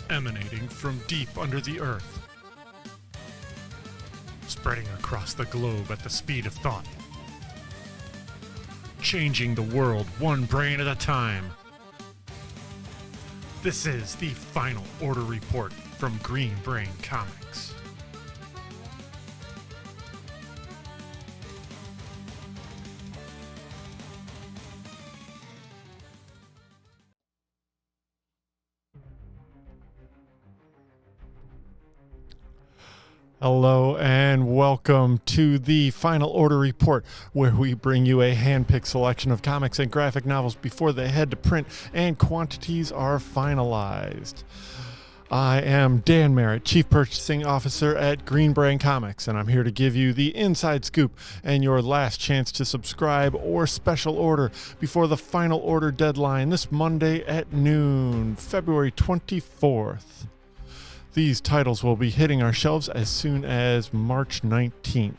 emanating from deep under the earth, spreading across the globe at the speed of thought, changing the world one brain at a time. This is the Final Order Report from Green Brain Comics. Hello and welcome to the Final Order Report, where we bring you a hand-picked selection of comics and graphic novels before they head to print and quantities are finalized. I am Dan Merritt, Chief Purchasing Officer at Green Brain Comics, and I'm here to give you the inside scoop and your last chance to subscribe or special order before the final order deadline this Monday at noon, February 24th. These titles will be hitting our shelves as soon as March 19th.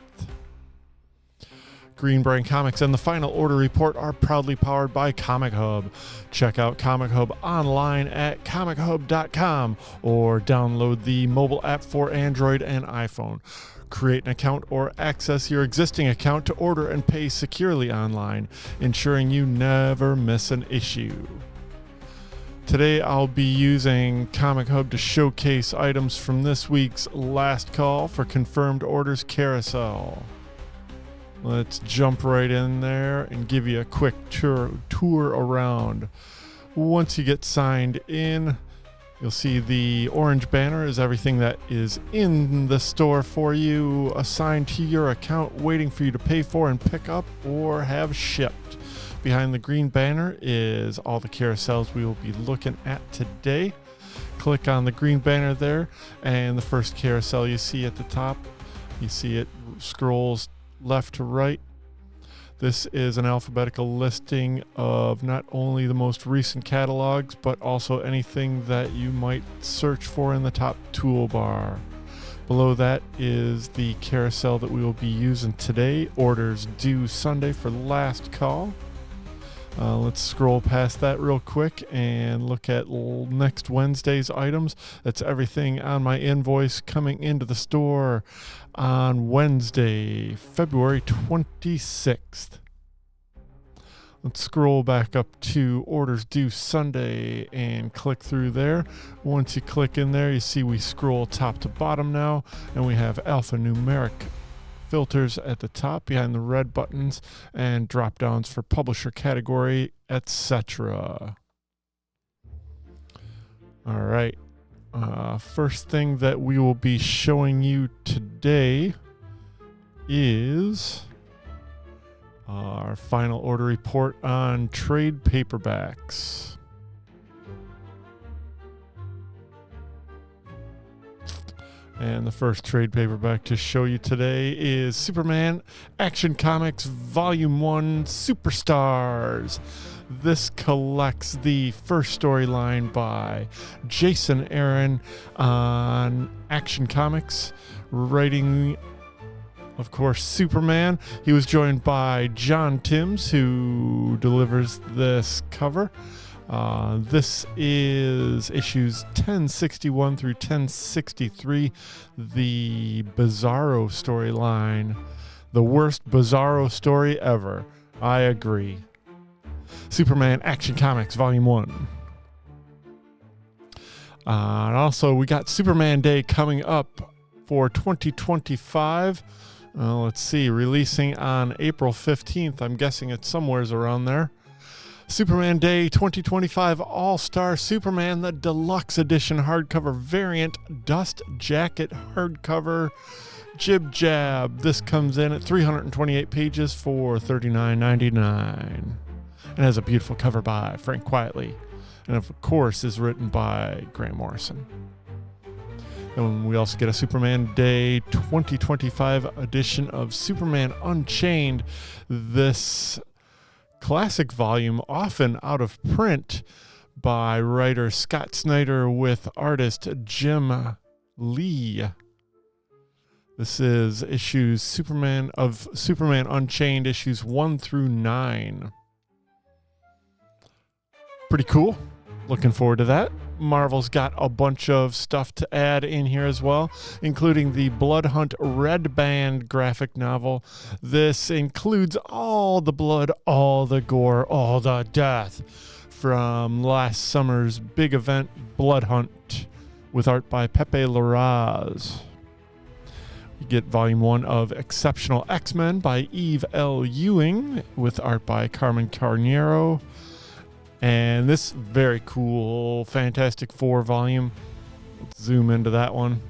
Green Brain Comics and the Final Order Report are proudly powered by Comichub. Check out Comichub online at comichub.com or download the mobile app for Android and iPhone. Create an account or access your existing account to order and pay securely online, ensuring you never miss an issue. Today I'll be using Comichub to showcase items from this week's Last Call for Confirmed Orders Carousel. Let's jump right in there and give you a quick tour around. Once you get signed in, you'll see the orange banner is everything that is in the store for you, assigned to your account, waiting for you to pay for and pick up or have shipped. Behind the green banner is all the carousels we will be looking at today. Click on the green banner there, and the first carousel you see at the top, you see it scrolls left to right. This is an alphabetical listing of not only the most recent catalogs, but also anything that you might search for in the top toolbar. Below that is the carousel that we will be using today, orders due Sunday for Last Call. Let's scroll past that real quick and look at next Wednesday's items. That's everything on my invoice coming into the store on Wednesday, February 26th. Let's scroll back up to orders due Sunday and click through there. Once you click in there, you see we scroll top to bottom now, and we have alphanumeric filters at the top behind the red buttons and drop downs for publisher category, etc. All right. First thing that we will be showing you today is our final order report on trade paperbacks. And the first trade paperback to show you today is Superman Action Comics Volume 1 Superstars. This collects the first storyline by Jason Aaron on Action Comics, writing, of course, Superman. He was joined by John Timms, who delivers this cover. This is issues 1061 through 1063, the Bizarro storyline. The worst Bizarro story ever. I agree. Superman Action Comics Volume 1. And also, we got Superman Day coming up for 2025. Let's see, releasing on April 15th. I'm guessing it's somewheres around there. Superman Day 2025 All-Star Superman, the Deluxe Edition hardcover variant, dust jacket hardcover, jib jab. This comes in at 328 pages for $39.99. And has a beautiful cover by Frank Quitely. And of course is written by Grant Morrison. And we also get a Superman Day 2025 edition of Superman Unchained. This classic volume, often out of print, by writer Scott Snyder with artist Jim Lee. This is issues Superman Unchained, issues 1 through 9. Pretty cool. Looking forward to that. Marvel's got a bunch of stuff to add in here as well, including the Blood Hunt Red Band graphic novel. This includes all the blood, all the gore, all the death from last summer's big event, Blood Hunt, with art by Pepe Larraz. You get Volume 1 of Exceptional X-Men by Eve L. Ewing, with art by Carmen Carnero. And this very cool Fantastic Four volume. Let's zoom into that one.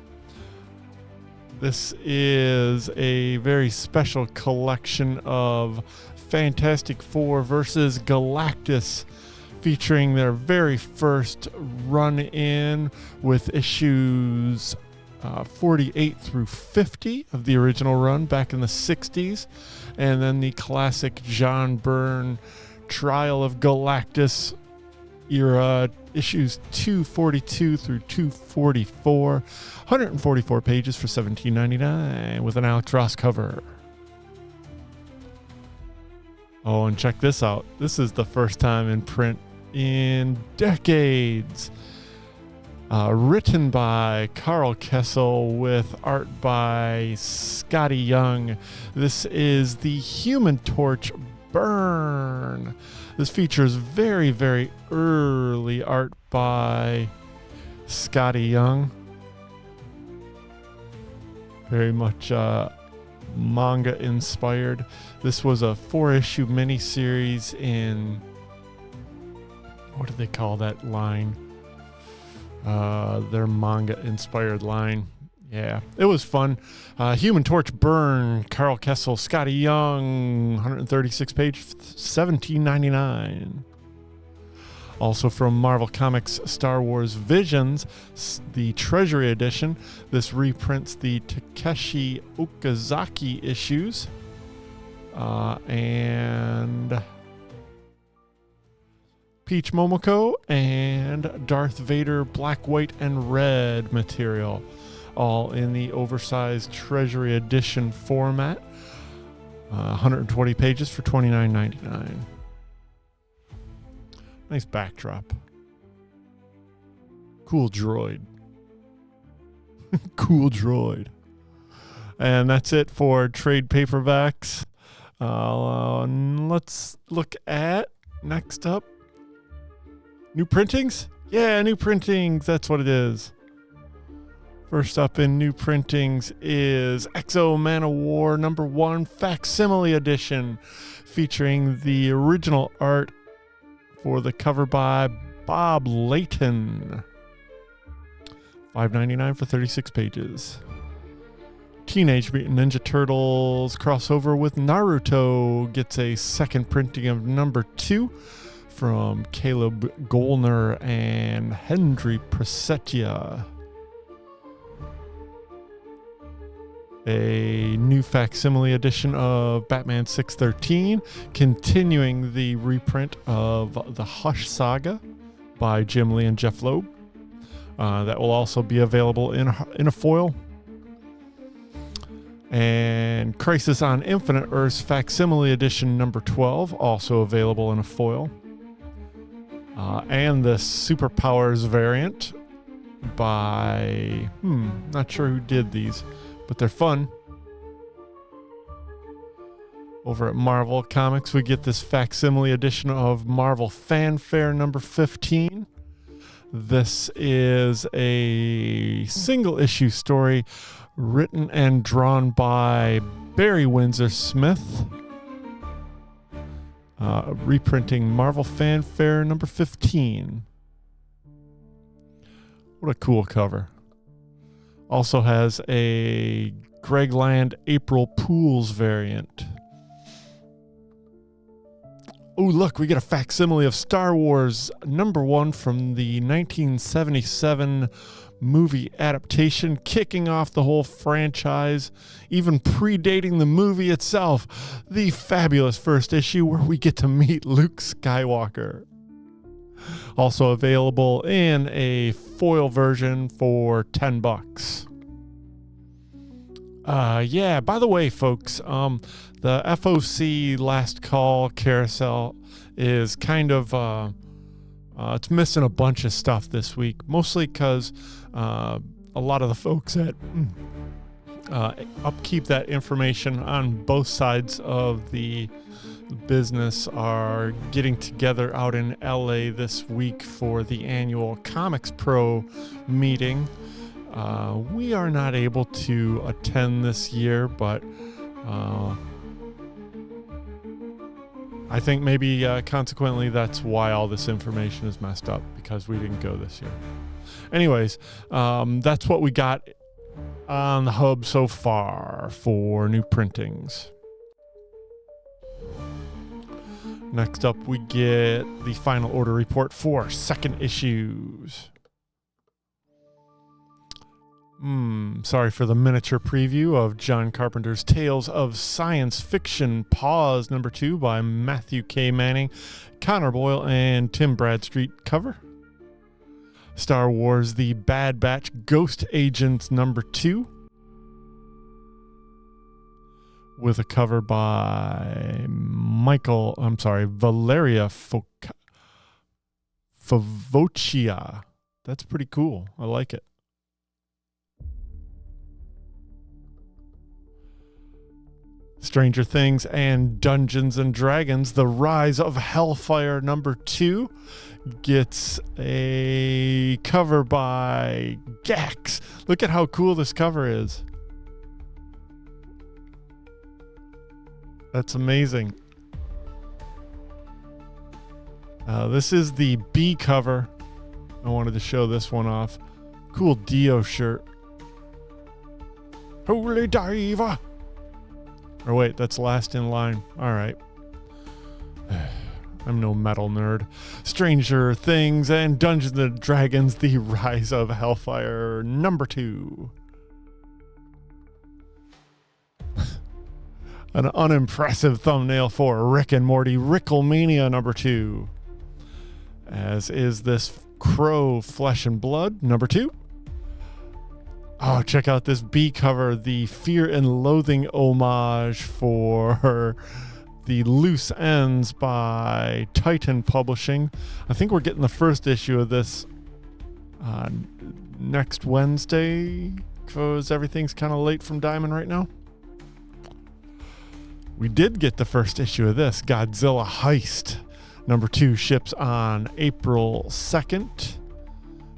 This is a very special collection of Fantastic Four versus Galactus, featuring their very first run-in with issues 48 through 50 of the original run back in the 60s, and then the classic John Byrne Trial of Galactus era issues 242 through 244, 144 pages for $17.99 with an Alex Ross cover. Oh, and check this out. This is the first time in print in decades. Written by Carl Kessel with art by Scotty Young. This is the Human Torch Burn. This features very, very early art by Scotty Young. Very much manga inspired. This was a 4-issue miniseries in, what do they call that line? Their manga inspired line. Yeah, it was fun. Human Torch Burn, Carl Kessel, Scotty Young, 136 page, $17.99. Also from Marvel Comics Star Wars Visions, the Treasury Edition. This reprints the Takeshi Okazaki issues. And Peach Momoko and Darth Vader Black, White, and Red material, all in the oversized Treasury Edition format. 120 pages for $29.99. Nice backdrop. Cool droid. Cool droid. And that's it for trade paperbacks. Let's look at, next up, new printings? Yeah, new printings. That's what it is. First up in new printings is Exo Man of War #1 Facsimile Edition, featuring the original art for the cover by Bob Layton. $5.99 for 36 pages. Teenage Mutant Ninja Turtles crossover with Naruto gets a second printing of #2 from Caleb Golner and Henry Presettia. A new facsimile edition of Batman 613, continuing the reprint of the Hush Saga by Jim Lee and Jeff Loeb. That will also be available in a foil. And Crisis on Infinite Earths facsimile edition #12, also available in a foil. And the Superpowers variant by, not sure who did these, but they're fun. Over at Marvel Comics, we get this facsimile edition of Marvel Fanfare #15. This is a single issue story written and drawn by Barry Windsor Smith. Reprinting Marvel Fanfare #15. What a cool cover. Also has a Greg Land April Pools variant. Oh, look, we get a facsimile of Star Wars #1 from the 1977 movie adaptation, kicking off the whole franchise, even predating the movie itself. The fabulous first issue where we get to meet Luke Skywalker. Also available in a foil version for $10. Yeah, by the way, folks, the FOC Last Call Carousel is kind of It's missing a bunch of stuff this week, mostly because a lot of the folks that upkeep that information on both sides of the business are getting together out in LA this week for the annual Comics Pro meeting. We are not able to attend this year, but I think maybe consequently that's why all this information is messed up, because we didn't go this year. Anyways, that's what we got on the hub so far for new printings. Next up, we get the final order report for second issues. Sorry for the miniature preview of John Carpenter's Tales of Science Fiction Pause #2 by Matthew K. Manning, Connor Boyle, and Tim Bradstreet cover. Star Wars The Bad Batch Ghost Agents #2 with a cover by Valeria Favoccia. That's pretty cool. I like it. Stranger Things and Dungeons and Dragons, The Rise of Hellfire #2 gets a cover by Gax. Look at how cool this cover is. That's amazing. This is the B cover. I wanted to show this one off. Cool Dio shirt. Holy Diva! Or wait, that's Last in Line. All right. I'm no metal nerd. Stranger Things and Dungeons and Dragons, The Rise of Hellfire #2. An unimpressive thumbnail for Rick and Morty Ricklemania #2. As is this Crow Flesh and Blood #2. Oh, check out this B cover, the Fear and Loathing homage for the Loose Ends by Titan Publishing. I think we're getting the first issue of this next Wednesday, because everything's kind of late from Diamond right now. We did get the first issue of this, Godzilla Heist. #2 ships on April 2nd.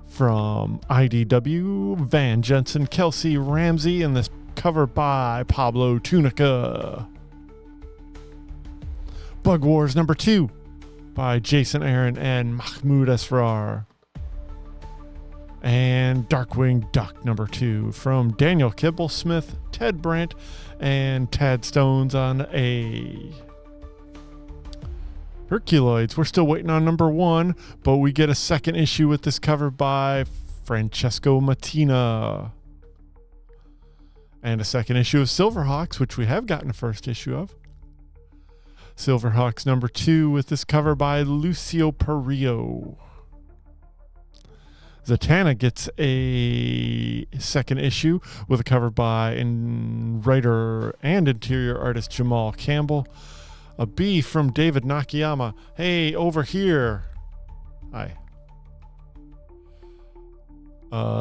From IDW, Van Jensen, Kelsey Ramsey, and this cover by Pablo Tunica. Bug Wars #2 by Jason Aaron and Mahmoud Esrar. And Darkwing Duck #2 from Daniel Kibblesmith, Ted Brandt, and Tad Stones on A. Herculoids, we're still waiting on #1, but we get a second issue with this cover by Francesco Mattina. And a second issue of Silverhawks, which we have gotten a first issue of. Silverhawks #2 with this cover by Lucio Perillo. Zatanna gets a second issue with a cover by writer and interior artist Jamal Campbell. A B from David Nakayama. Hey, over here. Hi.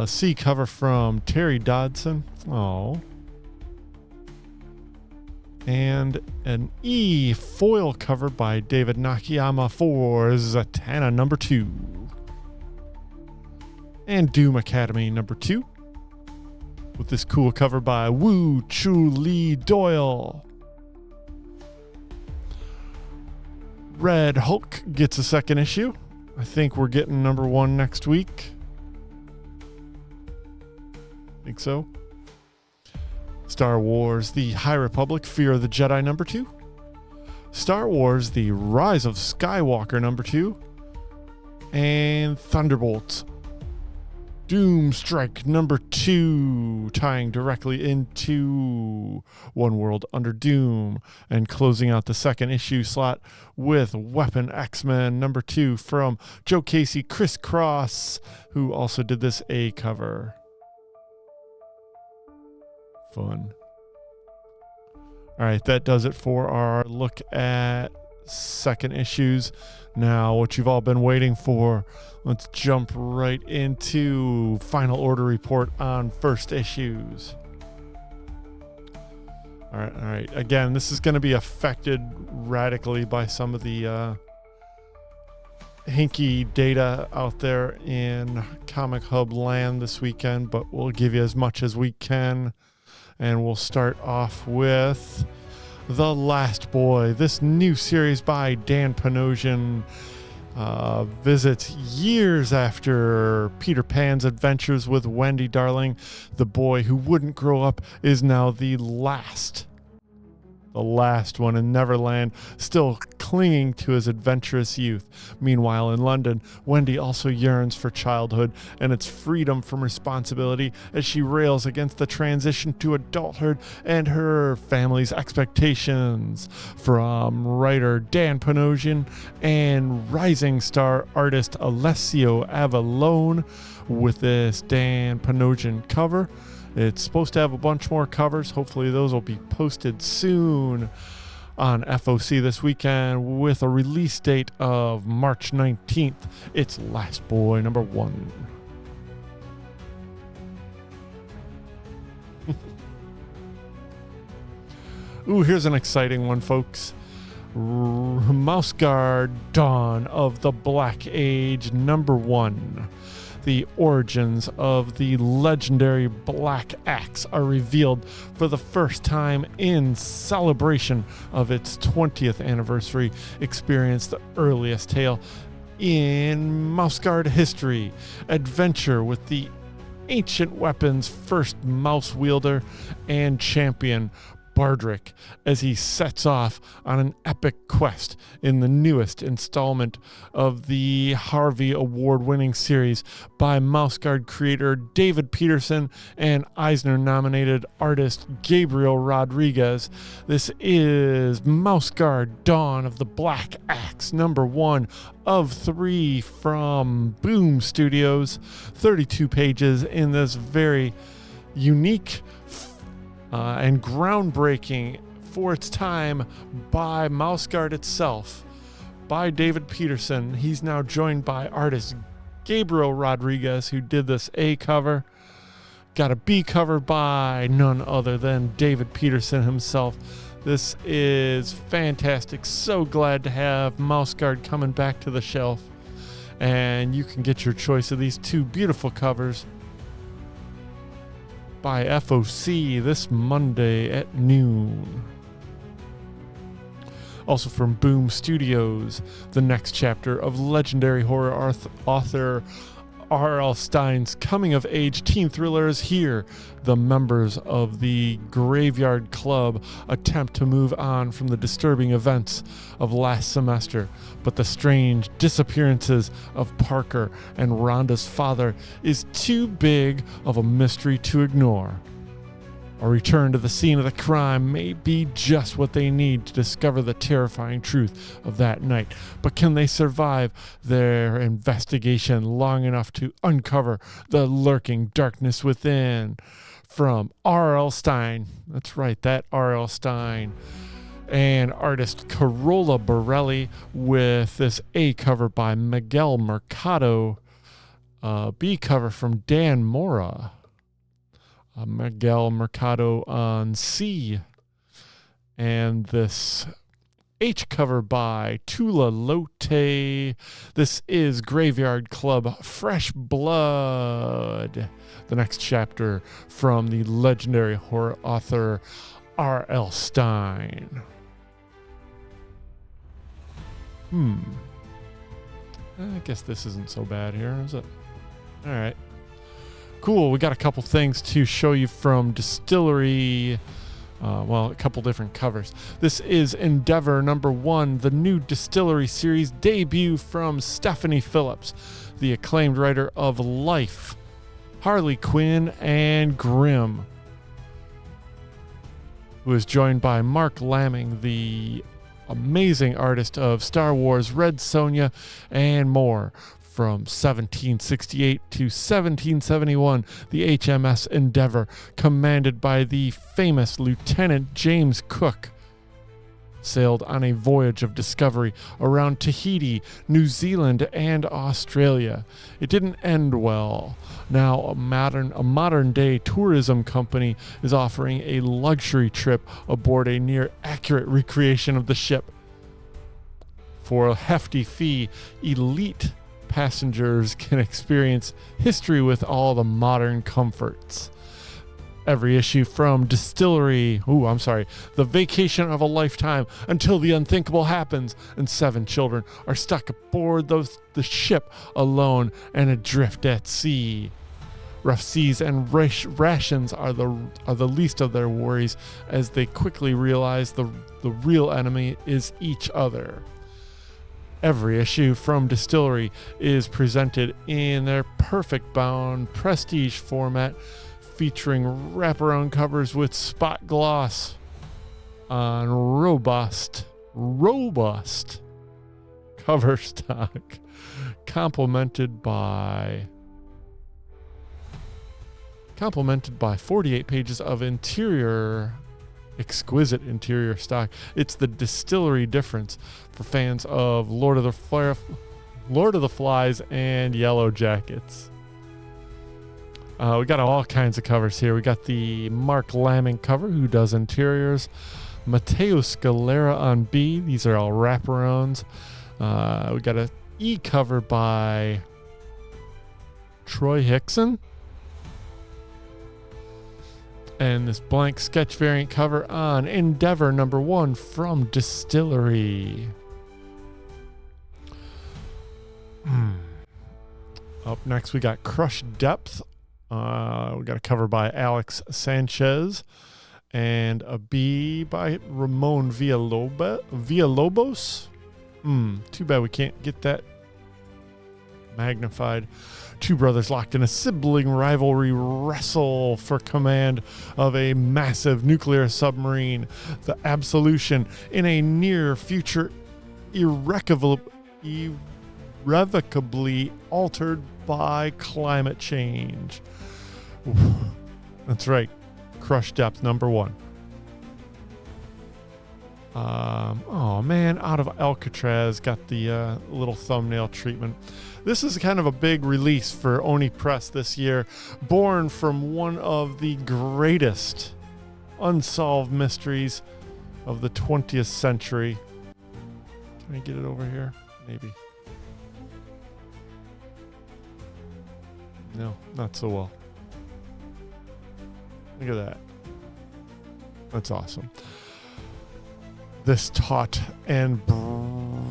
C cover from Terry Dodson. Oh. And an E foil cover by David Nakayama for Zatanna #2. And Doom Academy #2 with this cool cover by Woo Chu Lee Doyle. Red Hulk gets a second issue. I think we're getting #1 next week. Think so. Star Wars The High Republic Fear of the Jedi #2. Star Wars The Rise of Skywalker #2. And Thunderbolts Doomstrike #2, tying directly into One World Under Doom, and closing out the second issue slot with Weapon X-Men #2 from Joe Casey, Chris Cross, who also did this A cover. Fun. All right, that does it for our look at second issues. Now, what you've all been waiting for, let's jump right into final order report on first issues. All right. Again, this is going to be affected radically by some of the hinky data out there in Comic Hub land this weekend, but we'll give you as much as we can. And we'll start off with The Last Boy. This new series by Dan Panosian visits years after Peter Pan's adventures with Wendy Darling. The boy who wouldn't grow up is now the last one in Neverland, still clinging to his adventurous youth. Meanwhile, in London, Wendy also yearns for childhood and its freedom from responsibility as she rails against the transition to adulthood and her family's expectations. From writer Dan Panosian and rising star artist Alessio Avallone with this Dan Panosian cover. It's supposed to have a bunch more covers. Hopefully those will be posted soon on FOC this weekend with a release date of March 19th. It's Last Boy number 1. Ooh, here's an exciting one, folks. Mouse Guard Dawn of the Black Age number 1. The origins of the legendary Black Axe are revealed for the first time in celebration of its 20th anniversary. Experience the earliest tale in Mouse Guard history. Adventure with the ancient weapon's first mouse wielder and champion, Bardrick, as he sets off on an epic quest in the newest installment of the Harvey Award-winning series by Mouse Guard creator David Peterson and Eisner-nominated artist Gabriel Rodriguez. This is Mouse Guard Dawn of the Black Axe, number 1 of 3 from Boom Studios. 32 pages in this very unique and groundbreaking for its time by Mouse Guard itself, by David Peterson. He's now joined by artist Gabriel Rodriguez, who did this A cover. Got a B cover by none other than David Peterson himself. This is fantastic. So glad to have Mouse Guard coming back to the shelf. And you can get your choice of these two beautiful covers by FOC this Monday at noon. Also from Boom Studios, the next chapter of legendary horror author R.L. Stine's coming-of-age teen thriller is here. The members of the Graveyard Club attempt to move on from the disturbing events of last semester, but the strange disappearances of Parker and Rhonda's father is too big of a mystery to ignore. A return to the scene of the crime may be just what they need to discover the terrifying truth of that night. But can they survive their investigation long enough to uncover the lurking darkness within? From R.L. Stine. That's right, that R.L. Stine. And artist Carola Borelli with this A cover by Miguel Mercado. B cover from Dan Mora. Miguel Mercado on C. And this H cover by Tula Lote. This is Graveyard Club Fresh Blood. The next chapter from the legendary horror author R.L. Stine. I guess this isn't so bad here, is it? All right. Cool, we got a couple things to show you from Distillery. A couple different covers. This is Endeavor number 1, the new Distillery series debut from Stephanie Phillips, the acclaimed writer of Life, Harley Quinn, and Grimm, who is joined by Mark Lamming, the amazing artist of Star Wars, Red Sonja, and more. From 1768 to 1771, the HMS Endeavour, commanded by the famous Lieutenant James Cook, sailed on a voyage of discovery around Tahiti, New Zealand, and Australia. It didn't end well. Now a modern-day tourism company is offering a luxury trip aboard a near-accurate recreation of the ship. For a hefty fee, elite passengers can experience history with all the modern comforts. Every issue from The Vacation of a Lifetime, Until the Unthinkable Happens, and 7 children are stuck aboard the ship alone and adrift at sea. Rough seas and rations are the least of their worries, as they quickly realize the real enemy is each other. Every issue from Distillery is presented in their perfect bound prestige format, featuring wraparound covers with spot gloss on robust cover stock, complemented by 48 pages of exquisite interior stock. It's the Distillery difference for fans of Lord of the Flies and Yellow Jackets. We got all kinds of covers here. We got the Mark Lamming cover, who does interiors. Matteo Scalera on B. These are all wraparounds. We got an E cover by Troy Hickson. And this blank sketch variant cover on Endeavor #1 from Distillery. Up next, we got Crush Depth. We got a cover by Alex Sanchez and a B by Ramon Villalobos. Too bad we can't get that magnified. Two brothers locked in a sibling rivalry wrestle for command of a massive nuclear submarine, the Absolution, in a near future irrevocably altered by climate change. That's right. Crush Depth #1. Oh man, Out of Alcatraz got the little thumbnail treatment. This is kind of a big release for Oni Press this year, born from one of the greatest unsolved mysteries of the 20th century. Can I get it over here? Maybe. No, not so well. Look at that. That's awesome. This taut and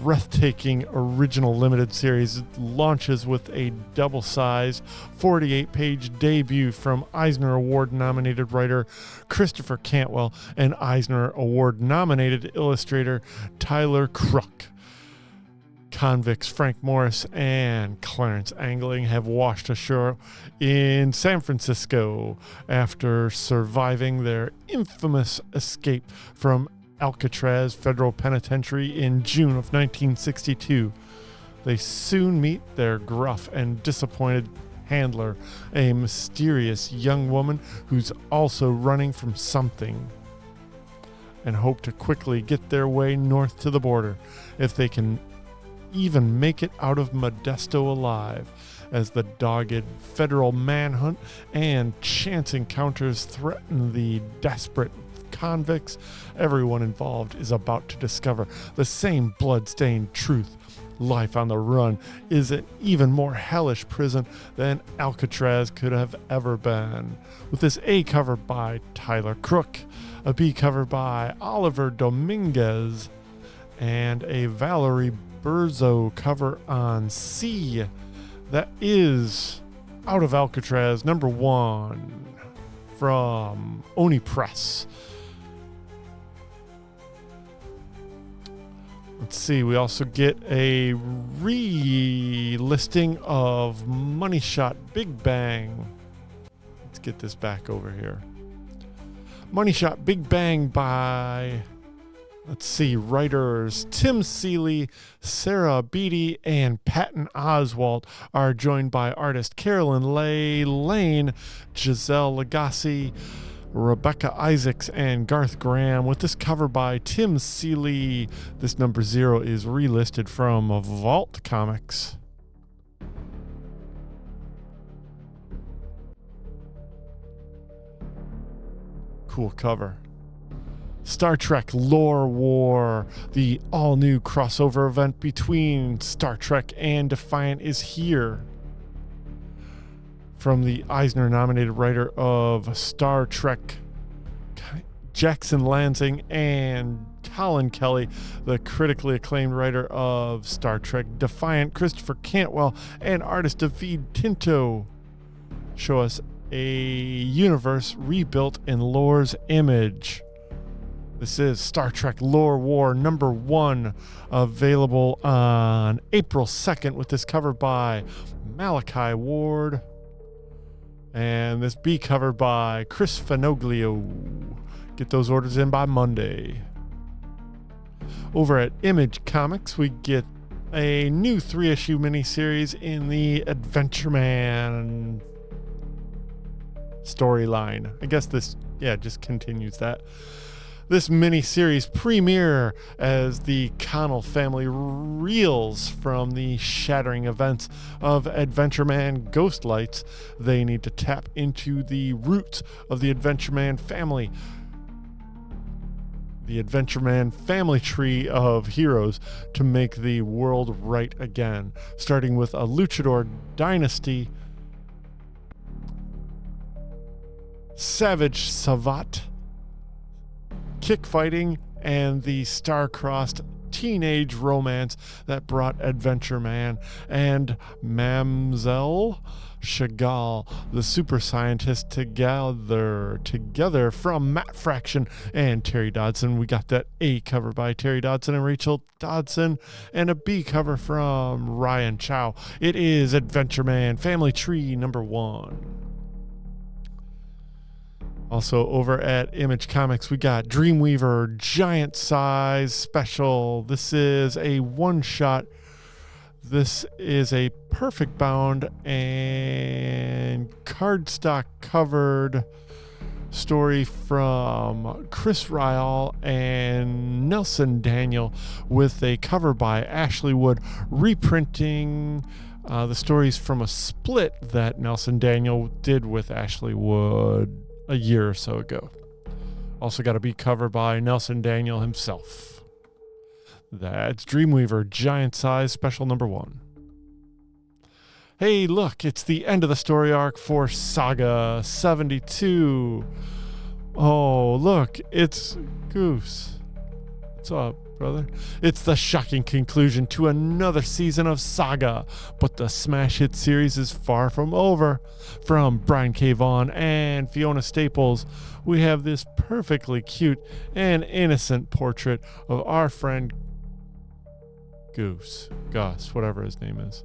breathtaking original limited series launches with a double-sized 48-page debut from Eisner Award-nominated writer Christopher Cantwell and Eisner Award-nominated illustrator Tyler Crook. Convicts Frank Morris and Clarence Angling have washed ashore in San Francisco after surviving their infamous escape from Alcatraz Federal Penitentiary in June of 1962. They soon meet their gruff and disappointed handler, a mysterious young woman who's also running from something, and hope to quickly get their way north to the border, if they can even make it out of Modesto alive, as the dogged federal manhunt and chance encounters threaten the desperate convicts. Everyone involved is about to discover the same blood-stained truth. Life on the run is an even more hellish prison than Alcatraz could have ever been. With this A cover by Tyler Crook, a B cover by Oliver Dominguez, and a Valerie Burzo cover on C. That is Out of Alcatraz #1 from Oni Press. Let's see, we also get a re-listing of Money Shot Big Bang. Let's get this back over here. Money Shot Big Bang by, let's see, writers Tim Seeley, Sarah Beatty, and Patton Oswalt are joined by artist Carolyn Lane, Giselle Lagasse, Rebecca Isaacs and Garth Graham, with this cover by Tim Seeley. This number 0 is relisted from Vault Comics. Cool cover. Star Trek Lore War, the all-new crossover event between Star Trek and Defiant, is here. From the Eisner-nominated writer of Star Trek, Jackson Lansing, and Colin Kelly, the critically acclaimed writer of Star Trek Defiant, Christopher Cantwell, and artist David Tinto show us a universe rebuilt in Lore's image. This is Star Trek Lore War number 1, available on April 2nd, with this cover by Malachi Ward. And this B cover by Chris Fanoglio. Get those orders in by Monday. Over at Image Comics, we get a new 3-issue miniseries in the Adventure Man storyline. I guess this, just continues that. This mini-series premiere as the Connell family reels from the shattering events of Adventure Man Ghost Lights. They need to tap into the roots of the Adventure Man family, the Adventure Man family tree of heroes, to make the world right again, starting with a luchador dynasty, Savage Savat, kick fighting, and the star-crossed teenage romance that brought Adventure Man and Mamzelle Chagall, the super scientist, together from Matt Fraction and Terry Dodson. We got that A cover by Terry Dodson and Rachel Dodson, and a B cover from Ryan Chow. It is Adventure Man Family Tree number 1. Also over at Image Comics, we got Dreamweaver Giant Size Special. This is a one-shot. This is a perfect bound and cardstock covered story from Chris Ryall and Nelson Daniel, with a cover by Ashley Wood, reprinting the stories from a split that Nelson Daniel did with Ashley Wood a year or so ago. Also got to be covered by Nelson Daniel himself. That's Dreamweaver Giant Size Special number 1. Hey, look, it's the end of the story arc for Saga 72. Oh, look, it's Goose. What's up, brother? It's the shocking conclusion to another season of Saga, but the smash hit series is far from over. From Brian K. Vaughan and Fiona Staples, we have this perfectly cute and innocent portrait of our friend Gus, whatever his name is.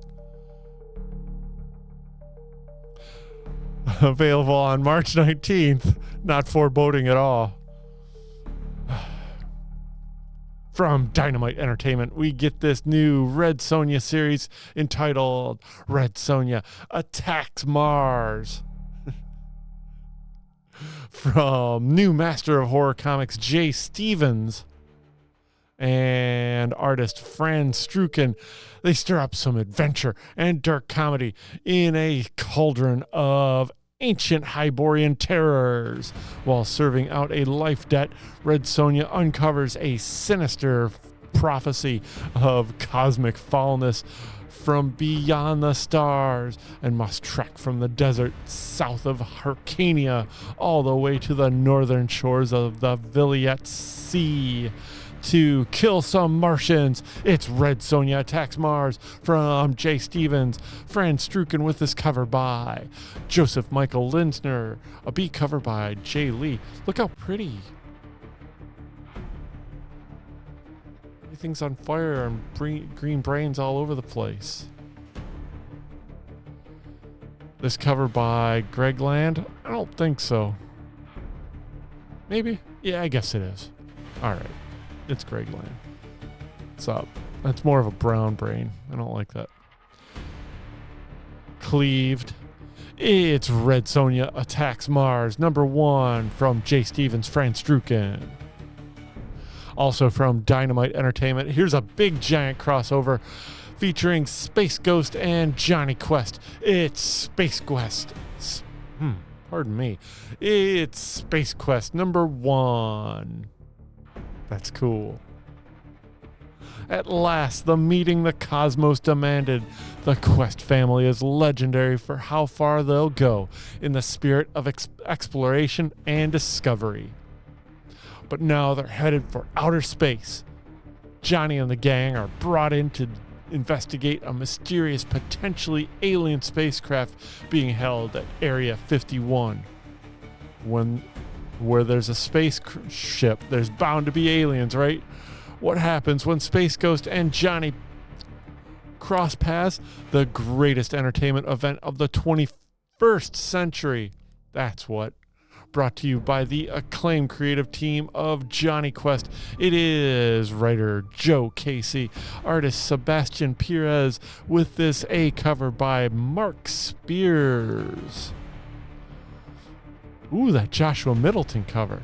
Available on March 19th. Not foreboding at all. From Dynamite Entertainment, we get this new Red Sonja series entitled Red Sonja Attacks Mars. From new master of horror comics Jay Stevens and artist Fran Struken, they stir up some adventure and dark comedy in a cauldron of ancient Hyborian terrors. While serving out a life debt, Red Sonja uncovers a sinister prophecy of cosmic foulness from beyond the stars and must trek from the desert south of Hyrcania all the way to the northern shores of the Viliette Sea to kill some Martians. It's Red Sonja Attacks Mars from Jay Stevens, Fran Struken, with this cover by Joseph Michael Linsner, a B cover by Jay Lee. Look how pretty. Everything's on fire and green brains all over the place. This cover by Greg Land? I don't think so. Maybe? Yeah, I guess it is. All right. It's Greg Land. What's up? That's more of a brown brain. I don't like that. Cleaved. It's Red Sonja Attacks Mars #1 from J. Stevens, Franz Drucken. Also from Dynamite Entertainment, here's a big giant crossover featuring Space Ghost and Johnny Quest. It's Space Quest. Pardon me. It's Space Quest #1. That's cool. At last, the meeting the cosmos demanded. The Quest family is legendary for how far they'll go in the spirit of exploration and discovery. But now they're headed for outer space. Johnny and the gang are brought in to investigate a mysterious, potentially alien spacecraft being held at Area 51. Where there's a spaceship, there's bound to be aliens, right? What happens when Space Ghost and Johnny cross paths? The greatest entertainment event of the 21st century. That's what. Brought to you by the acclaimed creative team of Johnny Quest. It is writer Joe Casey, artist Sebastian Perez, with this A cover by Mark Spears. Ooh, that Joshua Middleton cover.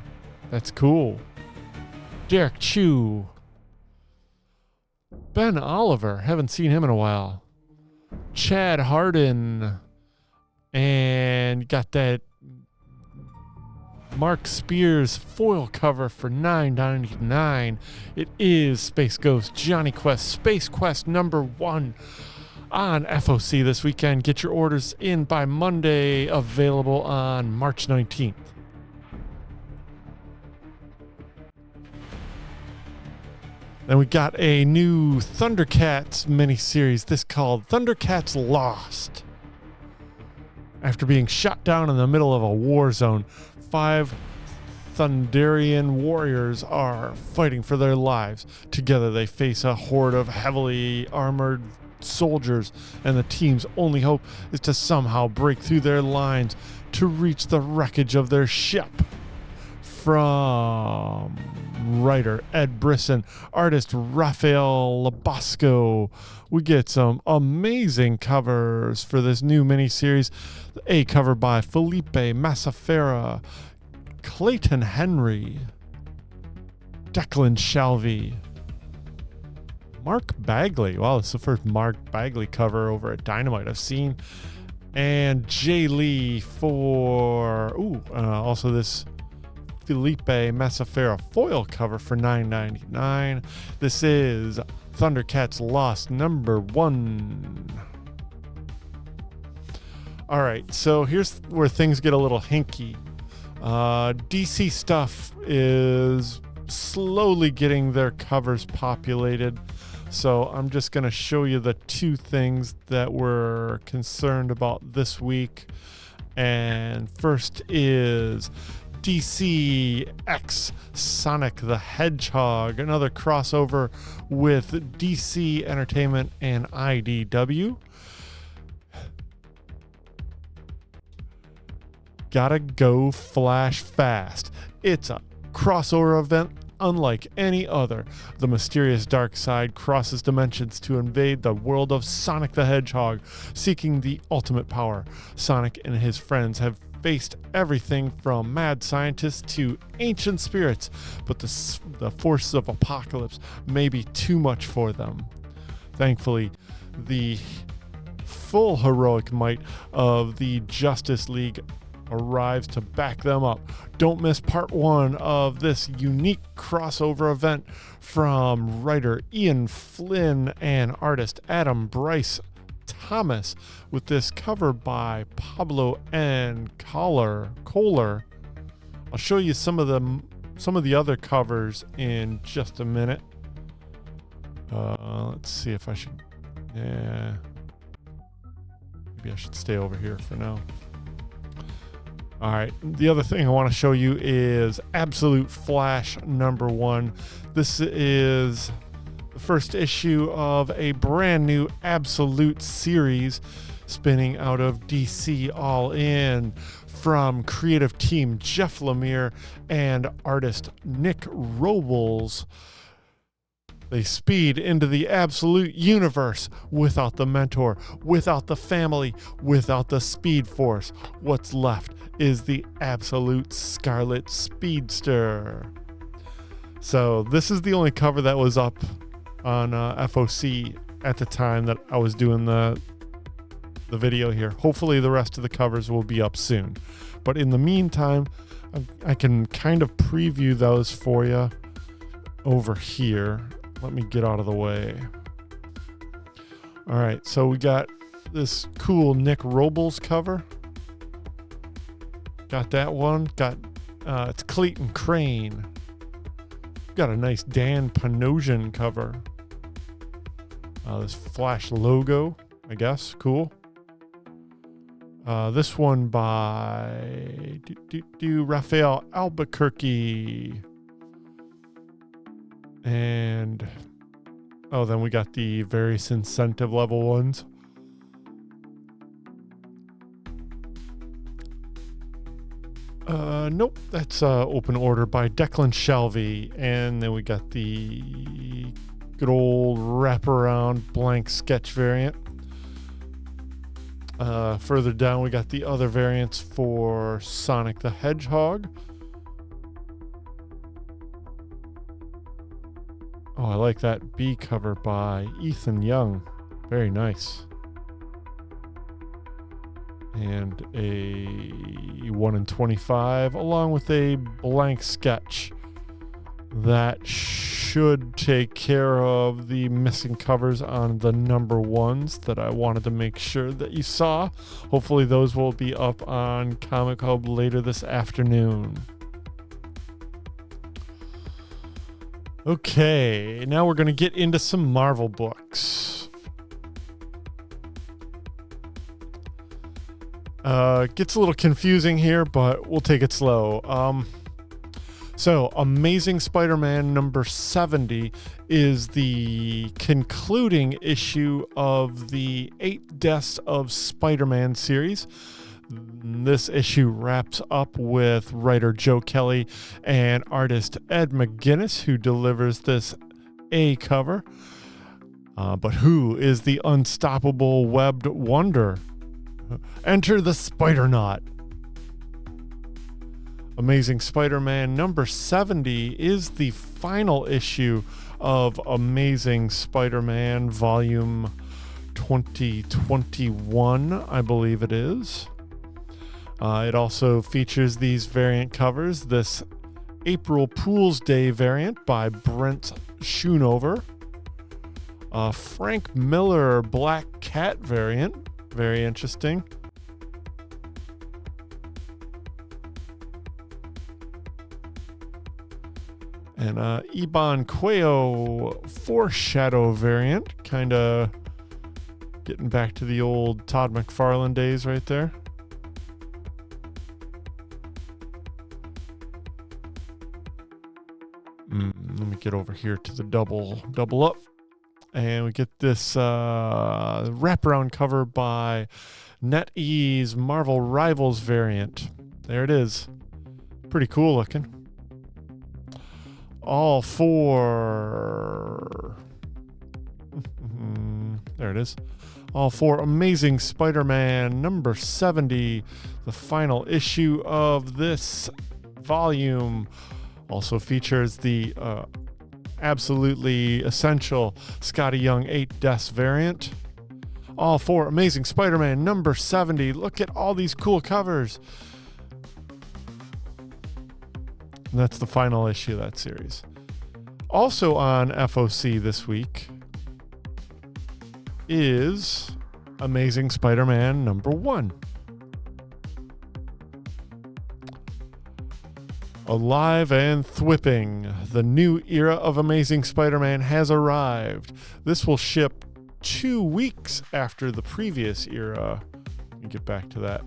That's cool. Derek Chu. Ben Oliver. Haven't seen him in a while. Chad Hardin. And got that Mark Spears foil cover for $9.99. It is Space Ghost Johnny Quest Space Quest #1 on FOC this weekend. Get your orders in by Monday, available on March 19th. Then we got a new Thundercats miniseries, this called Thundercats Lost. After being shot down in the middle of a war zone, 5 Thunderian warriors are fighting for their lives. Together they face a horde of heavily armored soldiers, and the team's only hope is to somehow break through their lines to reach the wreckage of their ship. From writer Ed Brisson, artist Rafael Labasco, we get some amazing covers for this new miniseries. A cover by Felipe Massafera, Clayton Henry, Declan Shalvey, Mark Bagley. Wow, this is the first Mark Bagley cover over at Dynamite I've seen. And Jay Lee for also this Felipe Massafera foil cover for $9.99. This is Thundercats Lost #1. All right, so here's where things get a little hinky. DC stuff is slowly getting their covers populated. So I'm just going to show you the 2 things that we're concerned about this week. And first is DC X Sonic the Hedgehog, another crossover with DC Entertainment and IDW. Gotta go flash fast. It's a crossover event unlike any other. The mysterious dark side crosses dimensions to invade the world of Sonic the Hedgehog, seeking the ultimate power. Sonic and his friends have faced everything from mad scientists to ancient spirits, but the forces of apocalypse may be too much for them. Thankfully, the full heroic might of the Justice League arrives to back them up. Don't miss part 1 of this unique crossover event from writer Ian Flynn and artist Adam Bryce Thomas, with this cover by Pablo N. Kohler. I'll show you some of the other covers in just a minute. Let's see if I should. Yeah, maybe I should stay over here for now. All right, the other thing I want to show you is Absolute Flash #1. This is the first issue of a brand new Absolute series spinning out of DC All In from creative team Jeff Lemire and artist Nick Robles. They speed into the absolute universe without the mentor, without the family, without the speed force. What's left is the absolute Scarlet Speedster. So this is the only cover that was up on FOC at the time that I was doing the video here. Hopefully the rest of the covers will be up soon. But in the meantime, I can kind of preview those for you over here. Let me get out of the way. All right, so we got this cool Nick Robles cover. Got that one. Got it's Clayton Crane. Got a nice Dan Panosian cover. This Flash logo, I guess. Cool. This one by Raphael Albuquerque. And then we got the various incentive level ones. Nope, that's open order by Declan Shelby. And then we got the good old wraparound blank sketch variant. Further down, we got the other variants for Sonic the Hedgehog. Oh, I like that B cover by Ethan Young. Very nice. And a 1 in 25, along with a blank sketch that should take care of the missing covers on the number ones that I wanted to make sure that you saw. Hopefully those will be up on Comic Hub later this afternoon. Okay, now we're going to get into some Marvel books. Gets a little confusing here, but we'll take it slow. So, Amazing Spider-Man number 70 is the concluding issue of the 8 Deaths of Spider-Man series. This issue wraps up with writer Joe Kelly and artist Ed McGuinness, who delivers this A cover. But who is the unstoppable webbed wonder? Enter the Spider-Knot. Amazing Spider-Man number 70 is the final issue of Amazing Spider-Man volume 2021, I believe it is. It also features these variant covers. This April Fool's Day variant by Brent Schoonover. Frank Miller Black Cat variant. Very interesting. And Iban Cuello Foreshadow variant. Kind of getting back to the old Todd McFarlane days right there. Let me get over here to the double up. And we get this wraparound cover by NetEase Marvel Rivals variant. There it is. Pretty cool looking. All for... there it is. All for Amazing Spider-Man number 70, the final issue of this volume. Also features the absolutely essential Scotty Young 8 Deaths variant. All for Amazing Spider-Man number 70. Look at all these cool covers. And that's the final issue of that series. Also on FOC this week is Amazing Spider-Man number 1. Alive and thwipping, the new era of Amazing Spider-Man has arrived. This will ship 2 weeks after the previous era. Let me get back to that.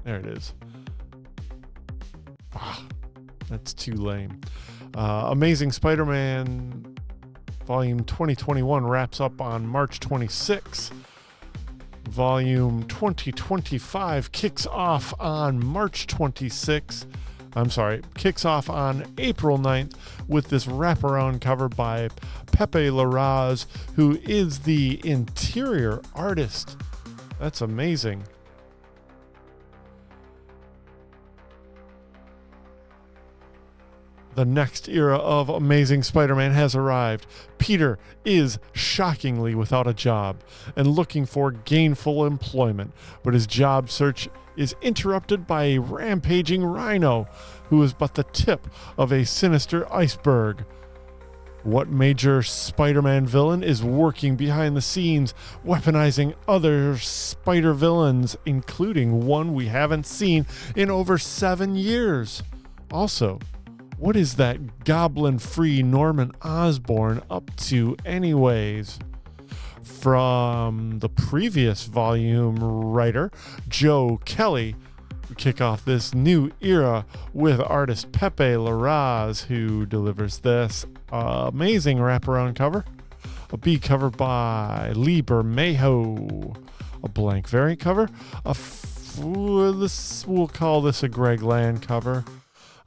There it is. That's too lame. Amazing Spider-Man Volume 2021 wraps up on March 26th. Volume 2025 kicks off on March 26th. kicks off on April 9th with this wraparound cover by Pepe Larraz, who is the interior artist. That's amazing. The next era of Amazing Spider-Man has arrived. Peter is shockingly without a job and looking for gainful employment, but his job search is interrupted by a rampaging rhino who is but the tip of a sinister iceberg. What major Spider-Man villain is working behind the scenes, weaponizing other spider villains, including one we haven't seen in over 7 years? Also, what is that goblin-free Norman Osborn up to anyways? From the previous volume writer, Joe Kelly, we kick off this new era with artist Pepe Larraz, who delivers this amazing wraparound cover. A B cover by Lee Bermejo. A blank variant cover. We'll call this a Greg Land cover.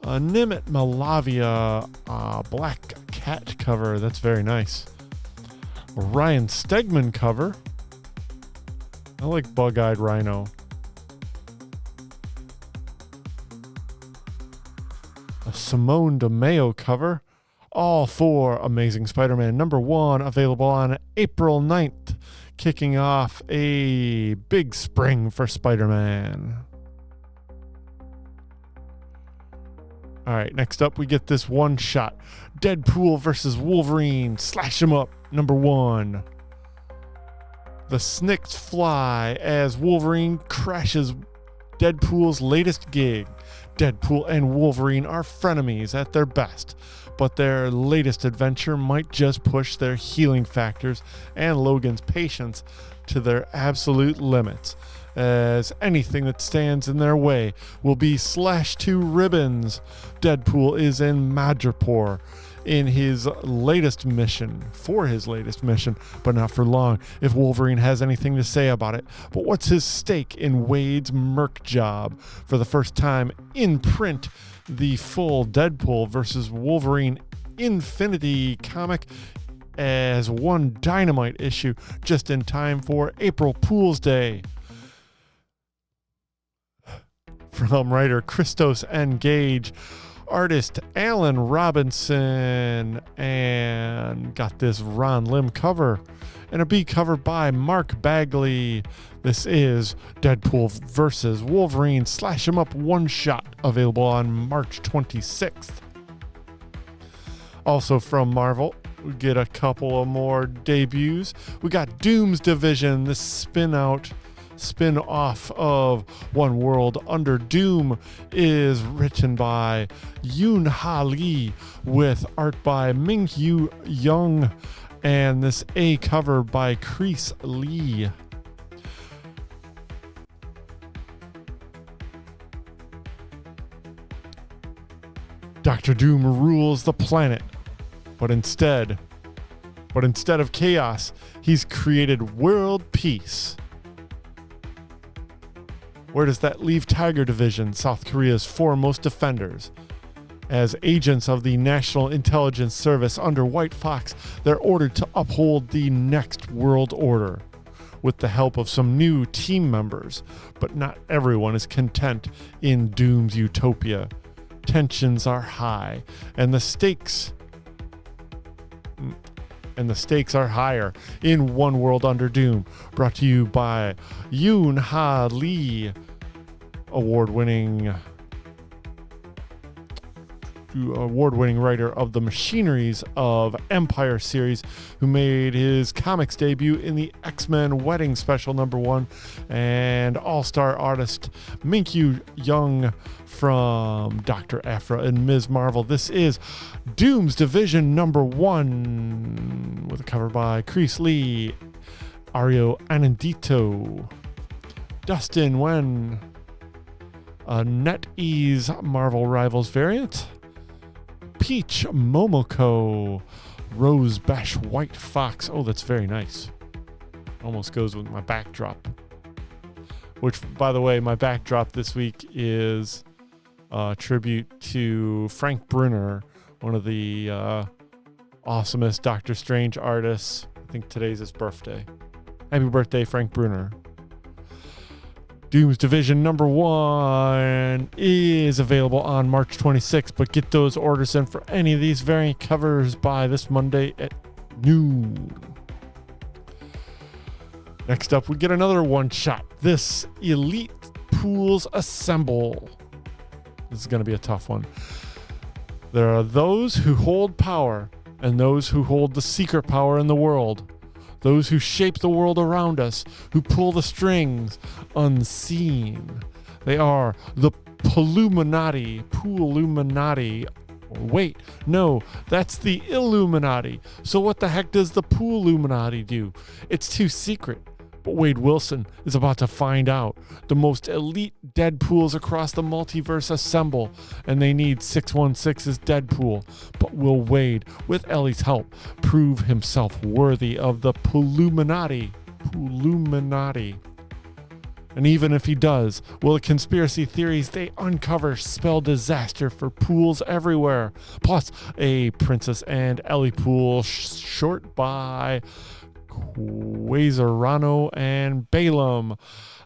A Nimit Malavia Black Cat cover. That's very nice. A Ryan Stegman cover. I like Bug-Eyed Rhino. A Simone DeMeo cover. All for Amazing Spider-Man #1, available on April 9th, kicking off a big spring for Spider-Man. All right, next up we get this one shot. Deadpool versus Wolverine, Slash 'em Up, #1. The Snicks fly as Wolverine crashes Deadpool's latest gig. Deadpool and Wolverine are frenemies at their best, but their latest adventure might just push their healing factors and Logan's patience to their absolute limits, as anything that stands in their way will be slashed to ribbons. Deadpool is in Madripoor for his latest mission, but not for long if Wolverine has anything to say about it. But what's his stake in Wade's Merc job? For the first time in print, the full Deadpool versus Wolverine Infinity comic as one Dynamite issue, just in time for April Fool's Day. From writer Christos N. Gage, artist Alan Robinson, and got this Ron Lim cover and a B cover by Mark Bagley. This is Deadpool versus Wolverine Slash 'em Up one shot, available on March 26th. Also from Marvel, we get a couple of more debuts. We got Doom's Division, this spin-off of One World Under Doom, is written by Yoon Ha Lee with art by Ming-Yu Young, and this A cover by Chris Lee. Dr. Doom rules the planet, but instead of chaos, he's created world peace. Where does that leave Tiger Division, South Korea's foremost defenders? As agents of the National Intelligence Service under White Fox, they're ordered to uphold the next world order with the help of some new team members. But not everyone is content in Doom's utopia. Tensions are high, and the stakes are higher in One World Under Doom, brought to you by Yoon Ha Lee, award-winning writer of the Machineries of Empire series, who made his comics debut in the X-Men Wedding Special #1, and all-star artist Ming-Yu Young from Dr. Aphra and Ms. Marvel. This is Doom's Division #1 with a cover by Chris Lee, Ario Anindito, Dustin Nguyen, a NetEase Marvel Rivals variant, Peach Momoko, Rose Besh White Fox. Oh, that's very nice. Almost goes with my backdrop. Which, by the way, my backdrop this week is tribute to Frank Brunner, one of the awesomest Doctor Strange artists. I think today's his birthday. Happy birthday, Frank Brunner. Doom's Division #1 is available on March 26th, but get those orders in for any of these variant covers by this Monday at noon. Next up, we get another one-shot. This Elite Pools Assemble. This is going to be a tough one. There are those who hold power and those who hold the secret power in the world. Those who shape the world around us, who pull the strings unseen. They are the Pooluminati. Wait, no, that's the Illuminati. So what the heck does the Pooluminati do? It's too secret. But Wade Wilson is about to find out. The most elite Deadpools across the multiverse assemble, and they need 616's Deadpool. But will Wade, with Ellie's help, prove himself worthy of the Pooluminati? And even if he does, will the conspiracy theories they uncover spell disaster for pools everywhere? Plus, a Princess and Ellie pool short by Quasarano and Balaam.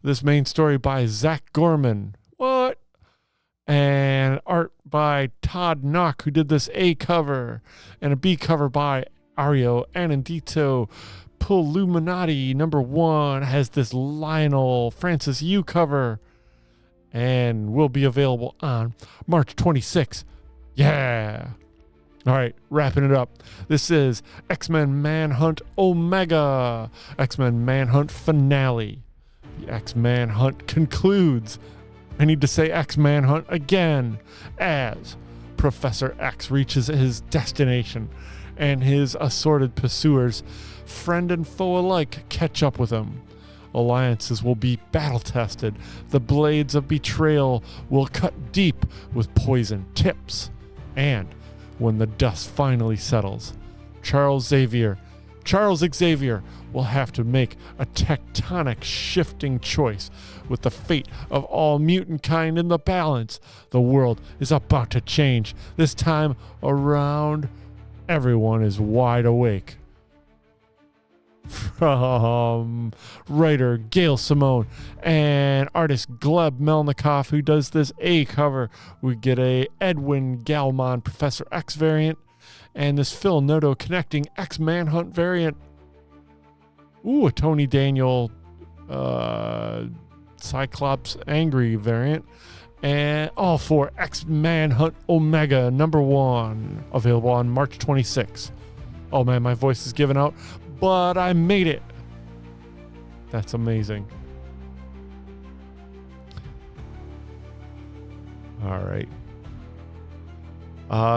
This main story by Zach Gorman. What? And art by Todd Knock, who did this A cover. And a B cover by Ario Anandito. Pooluminati #1 has this Lionel Francis U cover. And will be available on March 26th. Yeah. All right, wrapping it up. This is X-Men Manhunt Omega, X-Men Manhunt Finale. The X-Manhunt concludes. I need to say X-Manhunt again as Professor X reaches his destination and his assorted pursuers, friend and foe alike, catch up with him. Alliances will be battle-tested. The blades of betrayal will cut deep with poison tips. And when the dust finally settles, Charles Xavier will have to make a tectonic shifting choice. With the fate of all mutant kind in the balance, the world is about to change. This time around, everyone is wide awake. From writer Gail Simone and artist Gleb Melnikoff, who does this A cover, we get a Edwin Galman Professor X variant and this Phil Noto connecting X Manhunt variant. Ooh, a Tony Daniel Cyclops Angry variant, and all for X Manhunt Omega #1, available on March 26th. Oh man, my voice is giving out, but I made it. That's amazing. All right.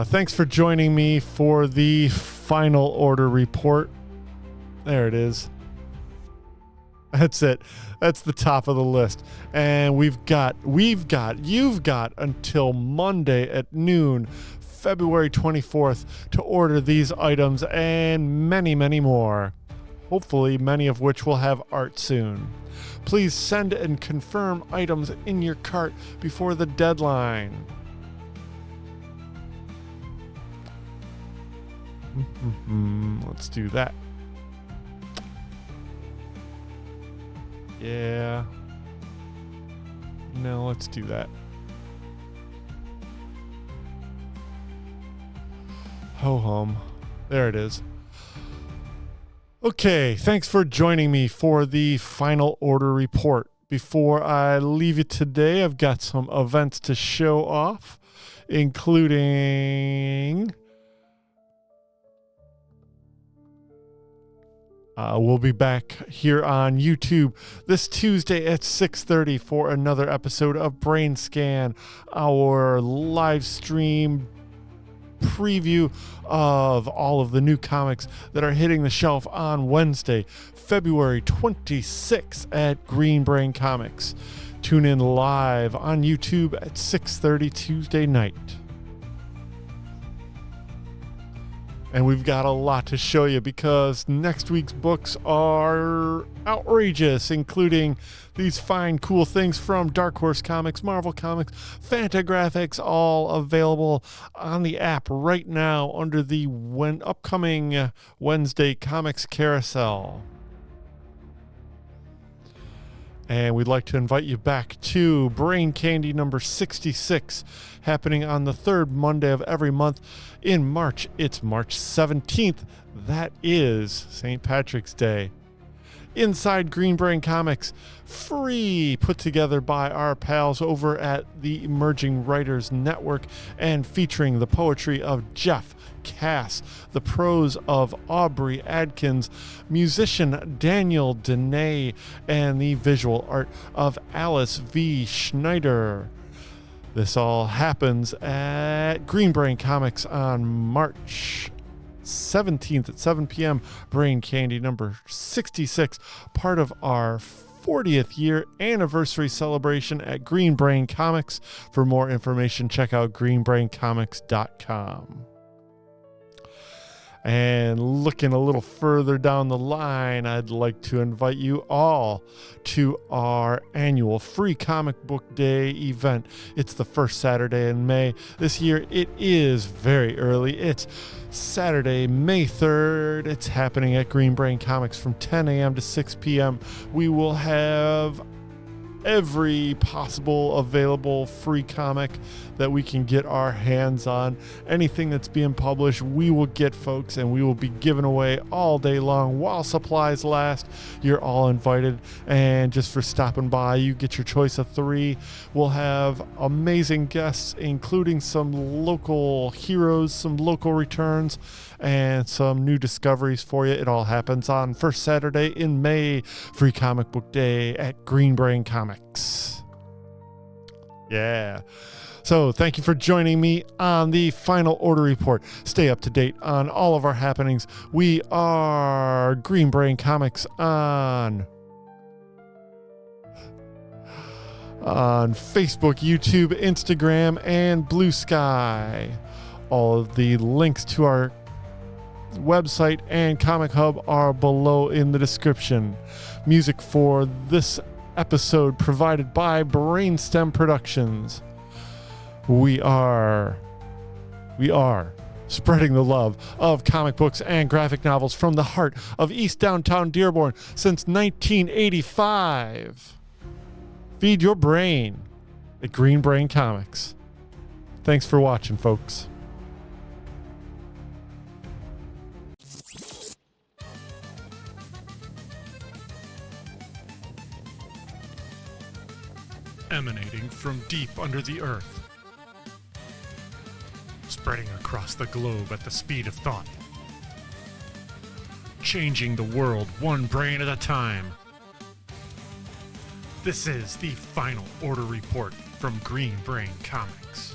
Thanks for joining me for the final order report. There it is. That's it. That's the top of the list. And you've got until Monday at noon, February 24th, to order these items and many, many more. Hopefully, many of which will have art soon. Please send and confirm items in your cart before the deadline. Let's do that. Yeah. No, let's do that. Ho-hum. There it is. Okay, thanks for joining me for the final order report. Before I leave you today, I've got some events to show off, including we'll be back here on YouTube this Tuesday at 6:30 for another episode of Brain Scan, our live stream preview of all of the new comics that are hitting the shelf on Wednesday, February 26th at Green Brain Comics. Tune in live on YouTube at 6:30 Tuesday night. And we've got a lot to show you because next week's books are outrageous, including these fine, cool things from Dark Horse Comics, Marvel Comics, Fantagraphics, all available on the app right now under the upcoming Wednesday Comics Carousel. And we'd like to invite you back to Brain Candy number 66, happening on the third Monday of every month in March. It's March 17th. That is St. Patrick's Day. Inside Green Brain Comics, free, put together by our pals over at the Emerging Writers Network and featuring the poetry of Jeff Cass, the prose of Aubrey Adkins, musician Daniel Dene, and the visual art of Alice V. Schneider. This all happens at Green Brain Comics on March 17th at 7 p.m. Brain Candy number 66, part of our 40th year anniversary celebration at Green Brain Comics. For more information, check out greenbraincomics.com. And looking a little further down the line, I'd like to invite you all to our annual Free Comic Book Day event. It's the first Saturday in May. This year it is very early. It's Saturday, May 3rd. It's happening at Green Brain Comics from 10 a.m. to 6 p.m. We will have every possible available free comic that we can get our hands on. Anything that's being published, we will get, folks, and we will be giving away all day long while supplies last. You're all invited, and just for stopping by, you get your choice of 3. We'll have amazing guests, including some local heroes, some local returns, and some new discoveries for you. It all happens on first Saturday in May, Free Comic Book Day at Green Brain Comics. Yeah. So thank you for joining me on the Final Order Report. Stay up to date on all of our happenings. We are Green Brain Comics on Facebook, YouTube, Instagram, and Blue Sky. All of the links to our website and Comic Hub are below in the description. Music for this episode provided by Brainstem Productions. We are spreading the love of comic books and graphic novels from the heart of East Downtown Dearborn since 1985. Feed your brain at Green Brain Comics. Thanks for watching, folks. Emanating from deep under the earth, spreading across the globe at the speed of thought, changing the world one brain at a time. This is the Final Order Report from Green Brain Comics.